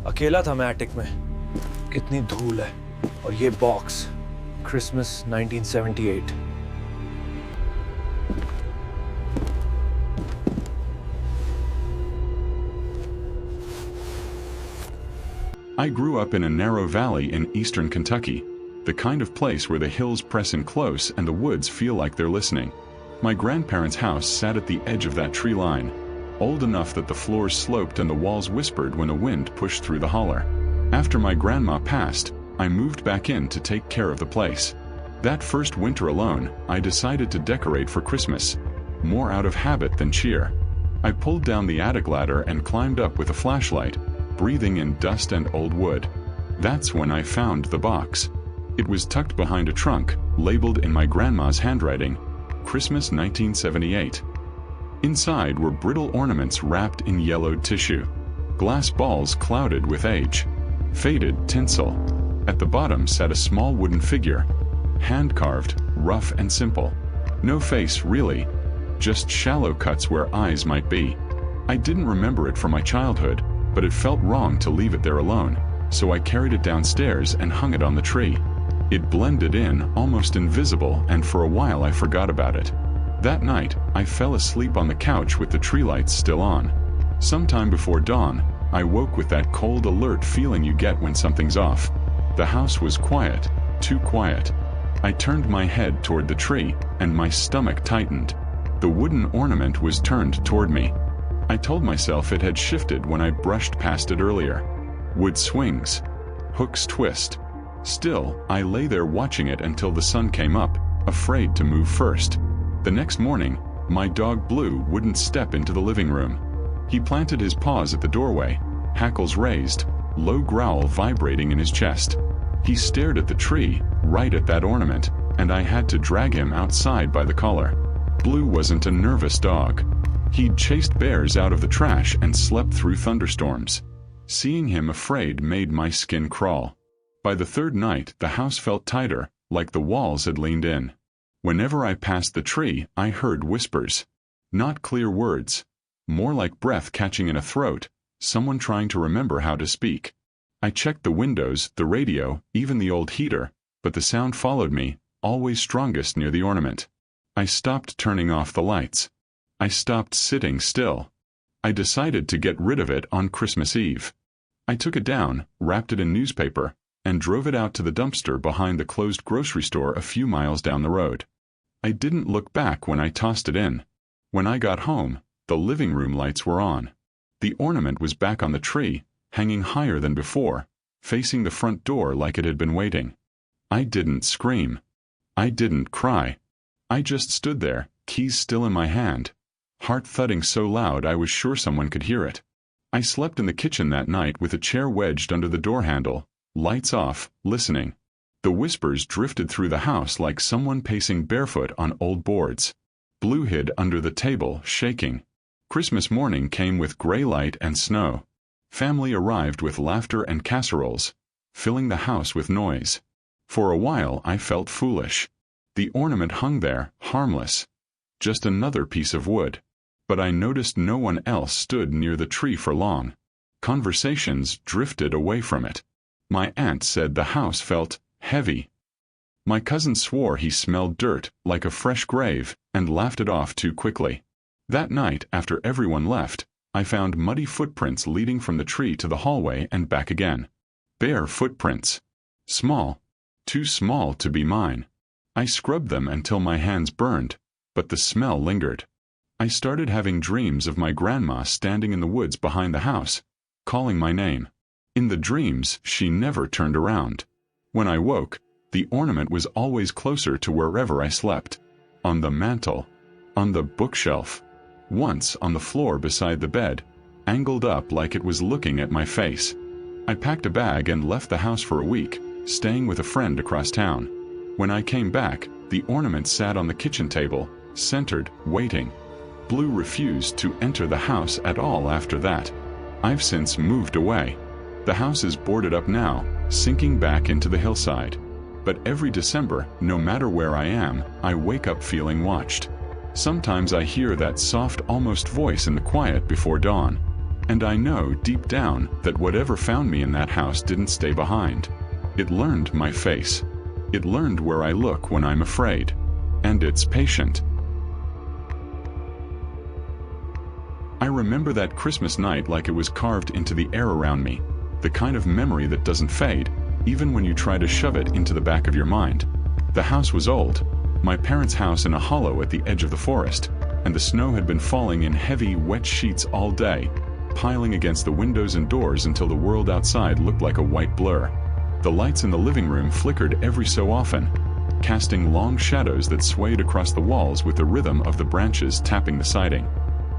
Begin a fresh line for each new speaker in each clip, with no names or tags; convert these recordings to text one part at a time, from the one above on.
अकेला था मैं एटिक में। कितनी धूल है। और ये box, Christmas 1978।
I grew up in a narrow valley in eastern Kentucky, the kind of place where the hills press in close and the woods feel like they're listening. My grandparents' house sat at the edge of that tree line, old enough that the floors sloped and the walls whispered when the wind pushed through the holler. After my grandma passed, I moved back in to take care of the place. That first winter alone, I decided to decorate for Christmas, more out of habit than cheer. I pulled down the attic ladder and climbed up with a flashlight, breathing in dust and old wood. That's when I found the box. It was tucked behind a trunk, labeled in my grandma's handwriting, Christmas 1978. Inside were brittle ornaments wrapped in yellowed tissue, glass balls clouded with age, faded tinsel. At the bottom sat a small wooden figure, hand-carved, rough and simple. No face, really, just shallow cuts where eyes might be. I didn't remember it from my childhood, but it felt wrong to leave it there alone, so I carried it downstairs and hung it on the tree. It blended in, almost invisible, and for a while I forgot about it. That night, I fell asleep on the couch with the tree lights still on. Sometime before dawn, I woke with that cold, alert feeling you get when something's off. The house was quiet, too quiet. I turned my head toward the tree, and my stomach tightened. The wooden ornament was turned toward me. I told myself it had shifted when I brushed past it earlier. Wood swings. Hooks twist. Still, I lay there watching it until the sun came up, afraid to move first. The next morning, my dog Blue wouldn't step into the living room. He planted his paws at the doorway, hackles raised, low growl vibrating in his chest. He stared at the tree, right at that ornament, and I had to drag him outside by the collar. Blue wasn't a nervous dog. He'd chased bears out of the trash and slept through thunderstorms. Seeing him afraid made my skin crawl. By the third night, the house felt tighter, like the walls had leaned in. Whenever I passed the tree, I heard whispers. Not clear words. More like breath catching in a throat, someone trying to remember how to speak. I checked the windows, the radio, even the old heater, but the sound followed me, always strongest near the ornament. I stopped turning off the lights. I stopped sitting still. I decided to get rid of it on Christmas Eve. I took it down, wrapped it in newspaper, and drove it out to the dumpster behind the closed grocery store a few miles down the road. I didn't look back when I tossed it in. When I got home, the living room lights were on. The ornament was back on the tree, hanging higher than before, facing the front door like it had been waiting. I didn't scream. I didn't cry. I just stood there, keys still in my hand, heart thudding so loud I was sure someone could hear it. I slept in the kitchen that night with a chair wedged under the door handle, lights off, listening. The whispers drifted through the house like someone pacing barefoot on old boards. Blue hid under the table, shaking. Christmas morning came with gray light and snow. Family arrived with laughter and casseroles, filling the house with noise. For a while I felt foolish. The ornament hung there, harmless. Just another piece of wood. But I noticed no one else stood near the tree for long. Conversations drifted away from it. My aunt said the house felt heavy. My cousin swore he smelled dirt, like a fresh grave, and laughed it off too quickly. That night, after everyone left, I found muddy footprints leading from the tree to the hallway and back again. Bare footprints. Small. Too small to be mine. I scrubbed them until my hands burned, but the smell lingered. I started having dreams of my grandma standing in the woods behind the house, calling my name. In the dreams, she never turned around. When I woke, the ornament was always closer to wherever I slept. On the mantel. On the bookshelf. Once on the floor beside the bed, angled up like it was looking at my face. I packed a bag and left the house for a week, staying with a friend across town. When I came back, the ornament sat on the kitchen table, centered, waiting. Blue refused to enter the house at all after that. I've since moved away. The house is boarded up now, sinking back into the hillside. But every December, no matter where I am, I wake up feeling watched. Sometimes I hear that soft, almost voice in the quiet before dawn. And I know, deep down, that whatever found me in that house didn't stay behind. It learned my face. It learned where I look when I'm afraid. And it's patient. I remember that Christmas night like it was carved into the air around me, the kind of memory that doesn't fade, even when you try to shove it into the back of your mind. The house was old, my parents' house in a hollow at the edge of the forest, and the snow had been falling in heavy, wet sheets all day, piling against the windows and doors until the world outside looked like a white blur. The lights in the living room flickered every so often, casting long shadows that swayed across the walls with the rhythm of the branches tapping the siding.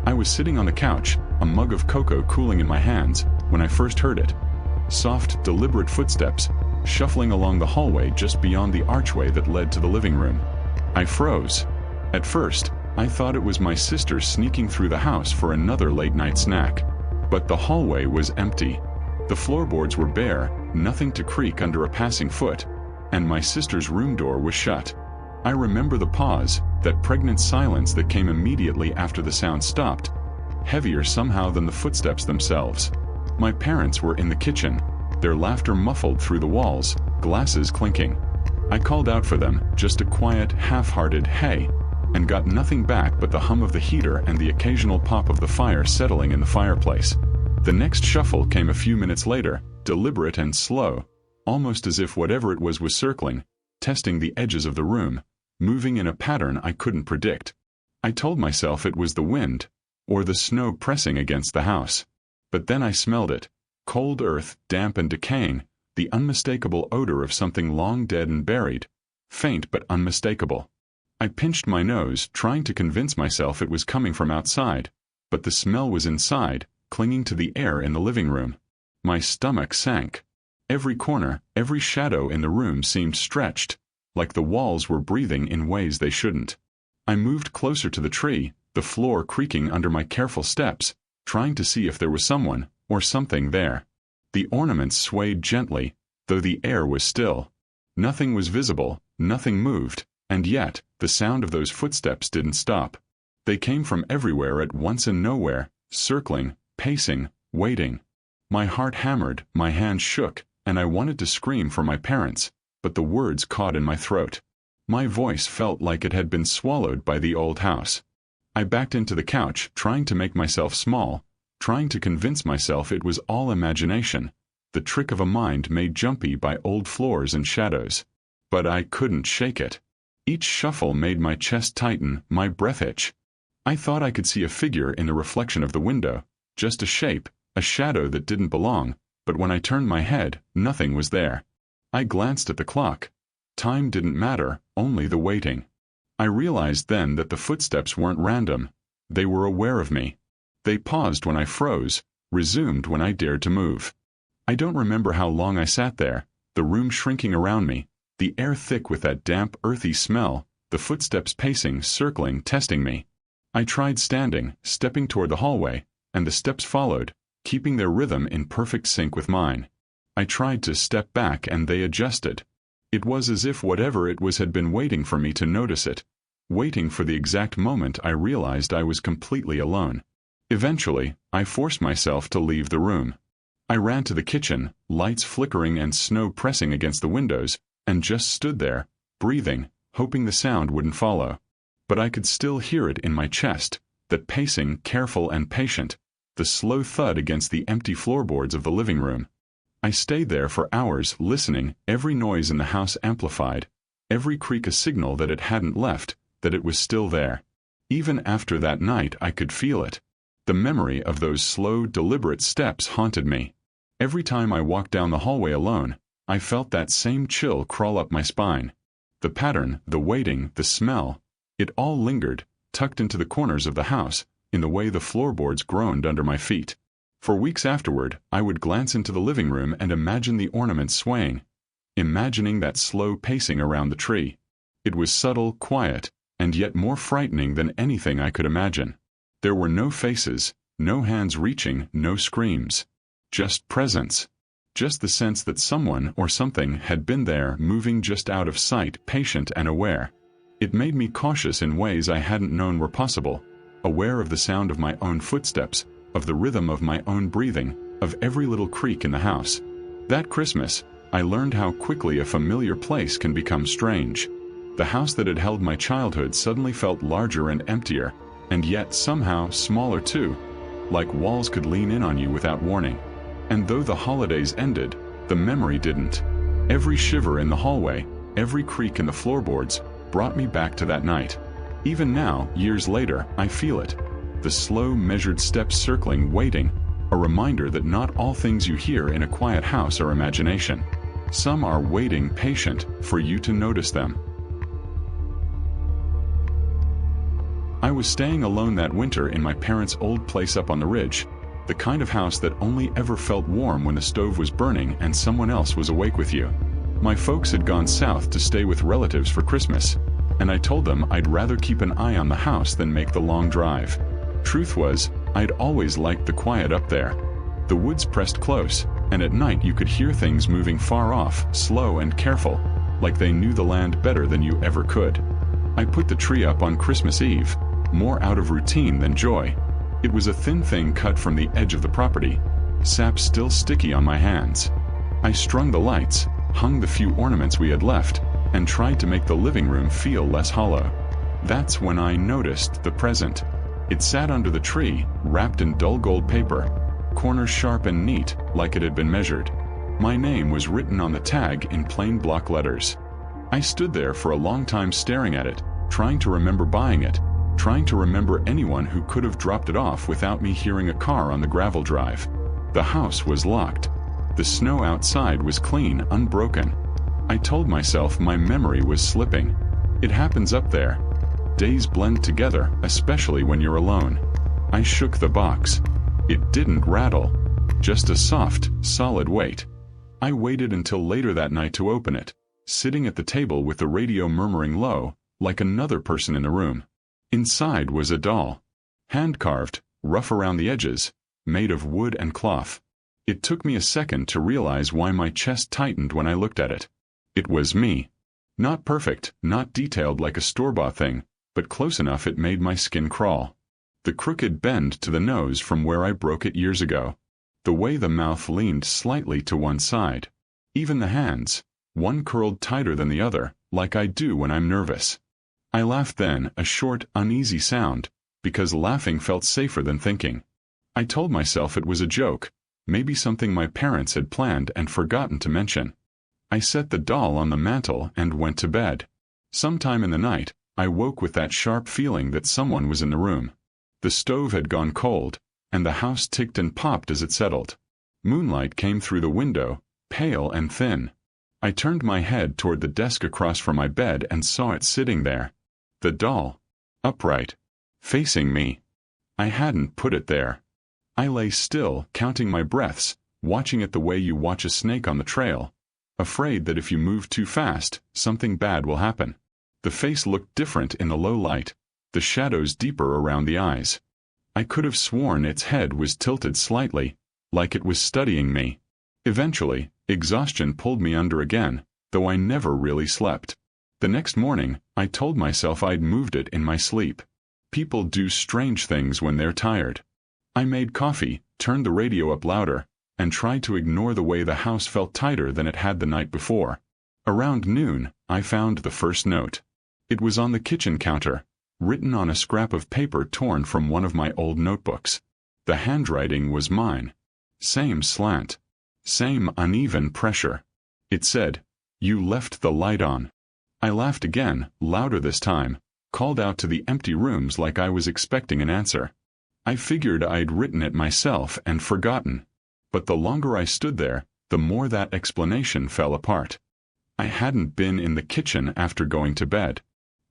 I was sitting on the couch, a mug of cocoa cooling in my hands, when I first heard it. Soft, deliberate footsteps, shuffling along the hallway just beyond the archway that led to the living room. I froze. At first, I thought it was my sister sneaking through the house for another late-night snack. But the hallway was empty. The floorboards were bare, nothing to creak under a passing foot, and my sister's room door was shut. I remember the pause, that pregnant silence that came immediately after the sound stopped, heavier somehow than the footsteps themselves. My parents were in the kitchen, their laughter muffled through the walls, glasses clinking. I called out for them, just a quiet, half-hearted "hey," and got nothing back but the hum of the heater and the occasional pop of the fire settling in the fireplace. The next shuffle came a few minutes later, deliberate and slow, almost as if whatever it was circling, testing the edges of the room, moving in a pattern I couldn't predict. I told myself it was the wind, or the snow pressing against the house. But then I smelled it, cold earth, damp and decaying, the unmistakable odor of something long dead and buried, faint but unmistakable. I pinched my nose, trying to convince myself it was coming from outside, but the smell was inside, clinging to the air in the living room. My stomach sank. Every corner, every shadow in the room seemed stretched, like the walls were breathing in ways they shouldn't. I moved closer to the tree, the floor creaking under my careful steps, trying to see if there was someone, or something there. The ornaments swayed gently, though the air was still. Nothing was visible, nothing moved, and yet, the sound of those footsteps didn't stop. They came from everywhere at once and nowhere, circling, pacing, waiting. My heart hammered, my hands shook, and I wanted to scream for my parents, but the words caught in my throat. My voice felt like it had been swallowed by the old house. I backed into the couch, trying to make myself small, trying to convince myself it was all imagination, the trick of a mind made jumpy by old floors and shadows. But I couldn't shake it. Each shuffle made my chest tighten, my breath itch. I thought I could see a figure in the reflection of the window, just a shape, a shadow that didn't belong, but when I turned my head, nothing was there. I glanced at the clock. Time didn't matter, only the waiting. I realized then that the footsteps weren't random. They were aware of me. They paused when I froze, resumed when I dared to move. I don't remember how long I sat there, the room shrinking around me, the air thick with that damp, earthy smell, the footsteps pacing, circling, testing me. I tried standing, stepping toward the hallway, and the steps followed, keeping their rhythm in perfect sync with mine. I tried to step back and they adjusted. It was as if whatever it was had been waiting for me to notice it, waiting for the exact moment I realized I was completely alone. Eventually, I forced myself to leave the room. I ran to the kitchen, lights flickering and snow pressing against the windows, and just stood there, breathing, hoping the sound wouldn't follow. But I could still hear it in my chest, that pacing, careful and patient, the slow thud against the empty floorboards of the living room. I stayed there for hours, listening, every noise in the house amplified, every creak a signal that it hadn't left, that it was still there. Even after that night I could feel it. The memory of those slow, deliberate steps haunted me. Every time I walked down the hallway alone, I felt that same chill crawl up my spine. The pattern, the waiting, the smell, it all lingered, tucked into the corners of the house, in the way the floorboards groaned under my feet. For weeks afterward, I would glance into the living room and imagine the ornaments swaying, imagining that slow pacing around the tree. It was subtle, quiet, and yet more frightening than anything I could imagine. There were no faces, no hands reaching, no screams. Just presence. Just the sense that someone or something had been there, moving just out of sight, patient and aware. It made me cautious in ways I hadn't known were possible, aware of the sound of my own footsteps, of the rhythm of my own breathing, of every little creak in the house. That Christmas, I learned how quickly a familiar place can become strange. The house that had held my childhood suddenly felt larger and emptier, and yet somehow smaller too, like walls could lean in on you without warning. And though the holidays ended, the memory didn't. Every shiver in the hallway, every creak in the floorboards, brought me back to that night. Even now, years later, I feel it. The slow, measured steps circling, waiting, a reminder that not all things you hear in a quiet house are imagination. Some are waiting, patient, for you to notice them. I was staying alone that winter in my parents' old place up on the ridge, the kind of house that only ever felt warm when the stove was burning and someone else was awake with you. My folks had gone south to stay with relatives for Christmas, and I told them I'd rather keep an eye on the house than make the long drive. Truth was, I'd always liked the quiet up there. The woods pressed close, and at night you could hear things moving far off, slow and careful, like they knew the land better than you ever could. I put the tree up on Christmas Eve, more out of routine than joy. It was a thin thing cut from the edge of the property, sap still sticky on my hands. I strung the lights, hung the few ornaments we had left, and tried to make the living room feel less hollow. That's when I noticed the present. It sat under the tree, wrapped in dull gold paper, corners sharp and neat, like it had been measured. My name was written on the tag in plain block letters. I stood there for a long time staring at it, trying to remember buying it, trying to remember anyone who could have dropped it off without me hearing a car on the gravel drive. The house was locked. The snow outside was clean, unbroken. I told myself my memory was slipping. It happens up there. Days blend together, especially when you're alone. I shook the box. It didn't rattle. Just a soft, solid weight. I waited until later that night to open it, sitting at the table with the radio murmuring low, like another person in the room. Inside was a doll. Hand-carved, rough around the edges, made of wood and cloth. It took me a second to realize why my chest tightened when I looked at it. It was me. Not perfect, not detailed like a store-bought thing, but close enough it made my skin crawl. The crooked bend to the nose from where I broke it years ago. The way the mouth leaned slightly to one side. Even the hands, one curled tighter than the other, like I do when I'm nervous. I laughed then, a short, uneasy sound, because laughing felt safer than thinking. I told myself it was a joke, maybe something my parents had planned and forgotten to mention. I set the doll on the mantel and went to bed. Sometime in the night, I woke with that sharp feeling that someone was in the room. The stove had gone cold, and the house ticked and popped as it settled. Moonlight came through the window, pale and thin. I turned my head toward the desk across from my bed and saw it sitting there. The doll. Upright. Facing me. I hadn't put it there. I lay still, counting my breaths, watching it the way you watch a snake on the trail, afraid that if you move too fast, something bad will happen. The face looked different in the low light, the shadows deeper around the eyes. I could have sworn its head was tilted slightly, like it was studying me. Eventually, exhaustion pulled me under again, though I never really slept. The next morning, I told myself I'd moved it in my sleep. People do strange things when they're tired. I made coffee, turned the radio up louder, and tried to ignore the way the house felt tighter than it had the night before. Around noon, I found the first note. It was on the kitchen counter, written on a scrap of paper torn from one of my old notebooks. The handwriting was mine. Same slant. Same uneven pressure. It said, "You left the light on." I laughed again, louder this time, called out to the empty rooms like I was expecting an answer. I figured I'd written it myself and forgotten. But the longer I stood there, the more that explanation fell apart. I hadn't been in the kitchen after going to bed.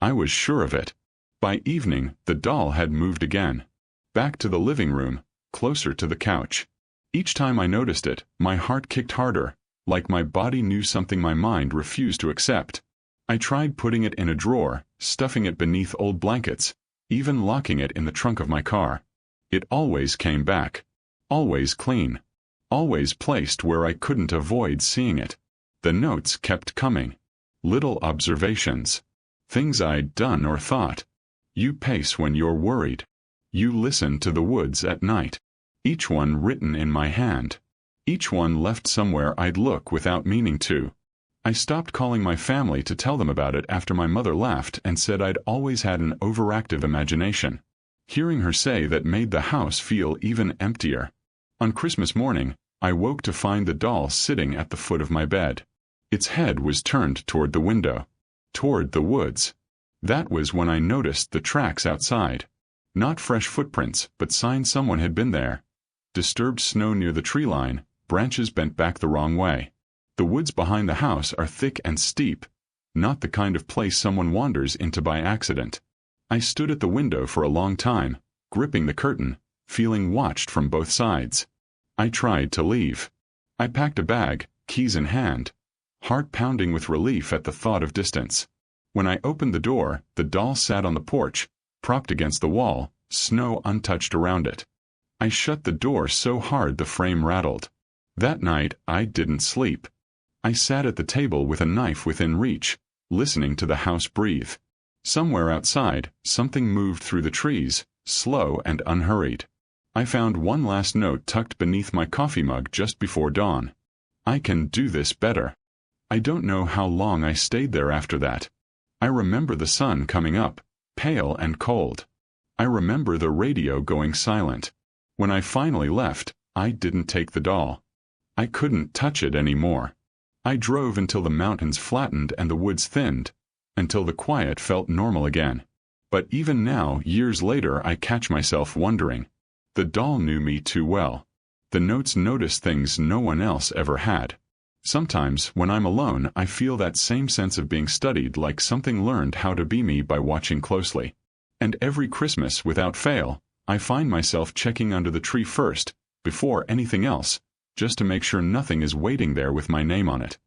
I was sure of it. By evening, the doll had moved again. Back to the living room, closer to the couch. Each time I noticed it, my heart kicked harder, like my body knew something my mind refused to accept. I tried putting it in a drawer, stuffing it beneath old blankets, even locking it in the trunk of my car. It always came back. Always clean. Always placed where I couldn't avoid seeing it. The notes kept coming. Little observations. Things I'd done or thought. You pace when you're worried. You listen to the woods at night. each one written in my hand. Each one left somewhere I'd look without meaning to. I stopped calling my family to tell them about it after my mother laughed and said I'd always had an overactive imagination. Hearing her say that made the house feel even emptier. On Christmas morning, I woke to find the doll sitting at the foot of my bed. Its head was turned toward the window, toward the woods. That was when I noticed the tracks outside. Not fresh footprints, but signs someone had been there. Disturbed snow near the tree line, branches bent back the wrong way. The woods behind the house are thick and steep, not the kind of place someone wanders into by accident. I stood at the window for a long time, gripping the curtain, feeling watched from both sides. I tried to leave. I packed a bag, keys in hand, heart pounding with relief at the thought of distance. When I opened the door, the doll sat on the porch, propped against the wall, snow untouched around it. I shut the door so hard the frame rattled. That night, I didn't sleep. I sat at the table with a knife within reach, listening to the house breathe. Somewhere outside, something moved through the trees, slow and unhurried. I found one last note tucked beneath my coffee mug just before dawn. I can do this better. I don't know how long I stayed there after that. I remember the sun coming up, pale and cold. I remember the radio going silent. When I finally left, I didn't take the doll. I couldn't touch it anymore. I drove until the mountains flattened and the woods thinned, until the quiet felt normal again. But even now, years later, I catch myself wondering. The doll knew me too well. The notes noticed things no one else ever had. Sometimes, when I'm alone, I feel that same sense of being studied, like something learned how to be me by watching closely. And every Christmas, without fail, I find myself checking under the tree first, before anything else, just to make sure nothing is waiting there with my name on it.